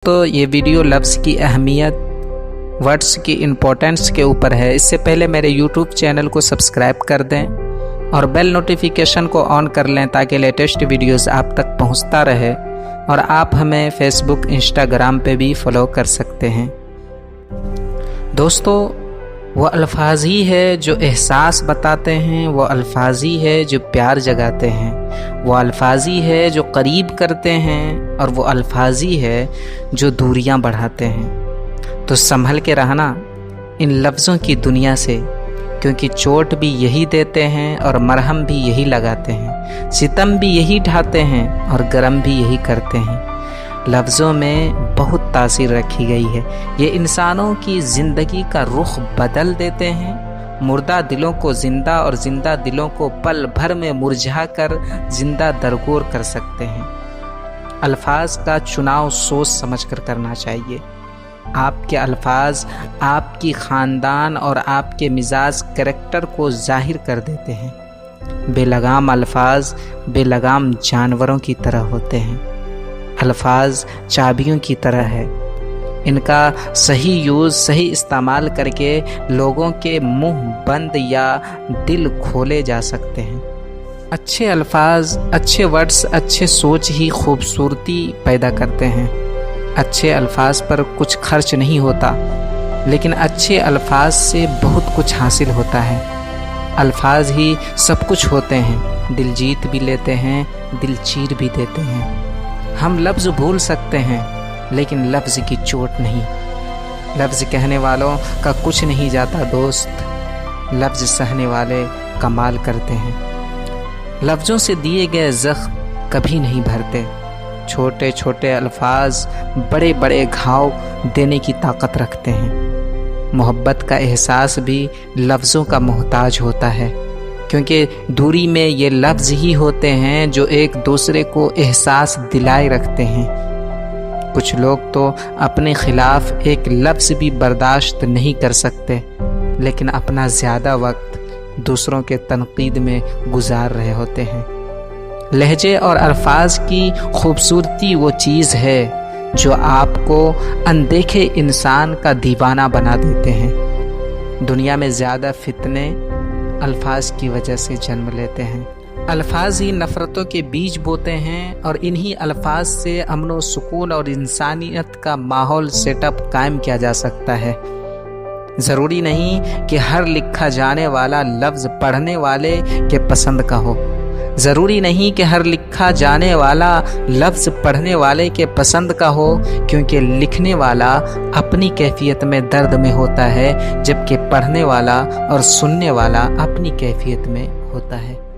दोस्तों, ये वीडियो लफ्ज़ की अहमियत, वर्ड्स की इम्पोर्टेंस के ऊपर है। इससे पहले मेरे YouTube चैनल को सब्सक्राइब कर दें और बेल नोटिफिकेशन को ऑन कर लें ताकि लेटेस्ट वीडियोस आप तक पहुंचता रहे। और आप हमें फेसबुक, इंस्टाग्राम पे भी फॉलो कर सकते हैं। दोस्तों, वो अल्फाज ही है जो एहसास बताते हैं, वो अल्फाज ही है जो प्यार जगाते हैं, वो अल्फाज ही है जो करीब करते हैं, और वो अल्फाज ही है जो दूरियां बढ़ाते हैं। तो संभल के रहना इन लफ्ज़ों की दुनिया से, क्योंकि चोट भी यही देते हैं और मरहम भी यही लगाते हैं, सितम भी यही ढाते हैं और गरम भी यही करते हैं। लफ्ज़ों में बहुत तासीर रखी गई है। ये इंसानों की ज़िंदगी का रुख बदल देते हैं, मुर्दा दिलों को ज़िंदा और ज़िंदा दिलों को पल भर में मुरझा कर ज़िंदा दरगोर कर सकते हैं। अल्फाज का चुनाव सोच समझ कर करना चाहिए। आपके अल्फाज आपकी ख़ानदान और आपके मिजाज करैक्टर को ज़ाहिर कर देते हैं। बेलगाम अल्फाज बेलगाम जानवरों की तरह होते हैं। अल्फाज चाबियों की तरह है। इनका सही यूज़, सही इस्तेमाल करके लोगों के मुंह बंद या दिल खोले जा सकते हैं। अच्छे अल्फाज, अच्छे वर्ड्स, अच्छे सोच ही खूबसूरती पैदा करते हैं। अच्छे अल्फाज पर कुछ खर्च नहीं होता, लेकिन अच्छे अल्फाज से बहुत कुछ हासिल होता है। अल्फाज ही सब कुछ होते हैं, दिल जीत भी लेते हैं, दिल चीर भी देते हैं। हम लफ्ज़ भूल सकते हैं, लेकिन लफ्ज़ की चोट नहीं। लफ्ज़ कहने वालों का कुछ नहीं जाता दोस्त, लफ्ज़ सहने वाले कमाल करते हैं। लफ्ज़ों से दिए गए ज़ख्म कभी नहीं भरते। छोटे छोटे अल्फाज बड़े बड़े घाव देने की ताकत रखते हैं। मोहब्बत का एहसास भी लफ्ज़ों का मोहताज होता है, क्योंकि दूरी में ये लफ्ज़ ही होते हैं जो एक दूसरे को एहसास दिलाए रखते हैं। कुछ लोग तो अपने ख़िलाफ़ एक लफ्ज़ भी बर्दाश्त नहीं कर सकते, लेकिन अपना ज़्यादा वक्त दूसरों के तनकीद में गुजार रहे होते हैं। लहजे और अल्फाज की खूबसूरती वो चीज़ है जो आपको अनदेखे इंसान का दीवाना बना देते हैं। दुनिया में ज़्यादा फितने अल्फाज की वजह से जन्म लेते हैं। अल्फाज ही नफ़रतों के बीज बोते हैं, और इन्हीं अल्फाज से अमन व सुकून और इंसानियत का माहौल सेटअप कायम किया जा सकता है। ज़रूरी नहीं कि हर लिखा जाने वाला लफ्ज़ पढ़ने वाले के पसंद का हो। ज़रूरी नहीं कि हर लिखा जाने वाला लफ्ज़ पढ़ने वाले के पसंद का हो, क्योंकि लिखने वाला अपनी कैफियत में दर्द में होता है, जबकि पढ़ने वाला और सुनने वाला अपनी कैफियत में होता है।